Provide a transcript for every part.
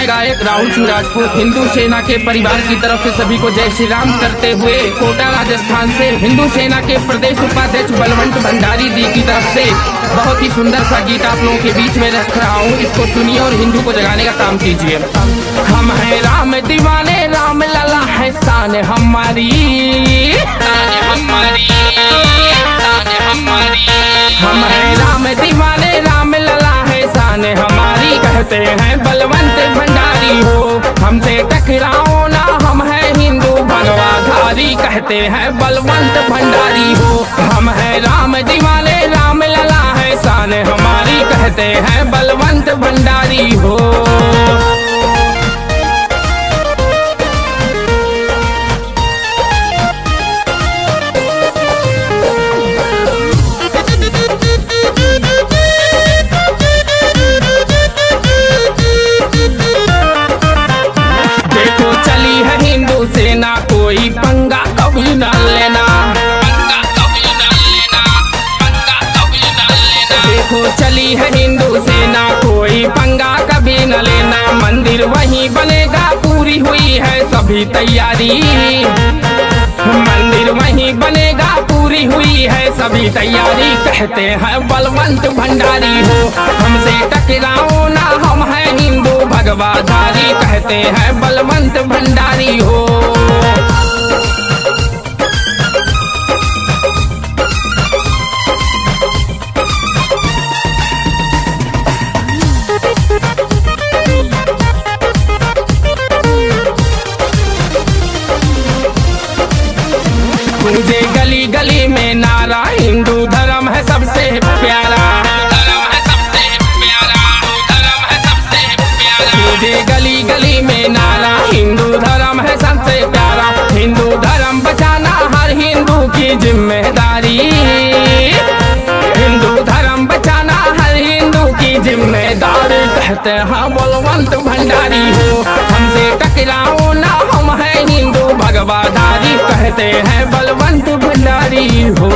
मैं गायक राहुल सिंह राजपूत हिंदू सेना के परिवार की तरफ से सभी को जय श्री राम करते हुए कोटा राजस्थान से हिंदू सेना के प्रदेश उपाध्यक्ष बलवंत भंडारी दी की तरफ से बहुत ही सुंदर सा गीत आप लोगों के बीच में रख रहा हूँ। इसको सुनिए और हिंदू को जगाने का काम कीजिए। हम हैं राम दीवाने, राम लला है शान हमारी, हम हैं राम दीवाने, राम लला है शान हमारी। कहते हैं बलवंत भंडारी हो, हमसे टकराओ ना, हम हैं हिंदू भगवाधारी। कहते हैं बलवंत भंडारी हो, हम हैं राम दीवाने, राम लला है शान हमारी। कहते हैं बलवंत भंडारी हो। सेना कोई पंगा कभी न लेना, देखो चली है हिंदू सेना कोई पंगा कभी न लेना। मंदिर वहीं बनेगा, पूरी हुई है सभी तैयारी, मंदिर वहीं बनेगा, पूरी हुई है सभी तैयारी। कहते हैं बलवंत भंडारी हो, हमसे टकराओ ना, हम हैं हिंदू भगवाधारी। कहते हैं बलवंत भंडारी हो। मुझे गली गली में नारा, हिंदू धर्म है सबसे प्यारा, मुझे गली गली में नारा, हिंदू धर्म है सबसे प्यारा। हिंदू धर्म बचाना हर हिंदू की जिम्मेदारी, हिंदू धर्म बचाना हर हिंदू की जिम्मेदारी। कहते हैं बलवंत भंडारी हो, हमसे टकराओ ना, हम हैं हिंदू भगवाधारी। कहते हैं बलवंत भंडारी हो।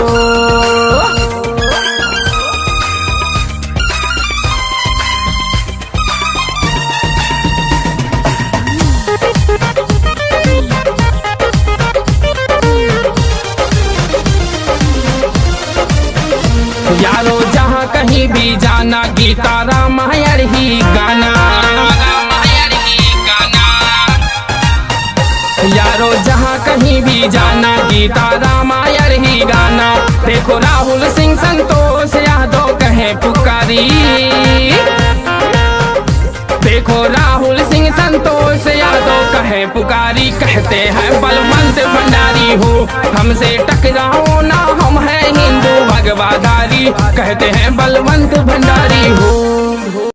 यारो जहाँ कहीं भी जाना, गीता रामायण ही गाना, यारो जहाँ कहीं भी जाना, गीता रामायण ही गाना। देखो राहुल सिंह संतोष यादव कहे पुकारी, देखो राहुल सिंह संतोष यादव कहे पुकारी। कहते हैं बलवंत भंडारी हो, हमसे टकराओ ना, हम हैं हिंदू भगवाधारी। कहते हैं बलवंत भंडारी हो।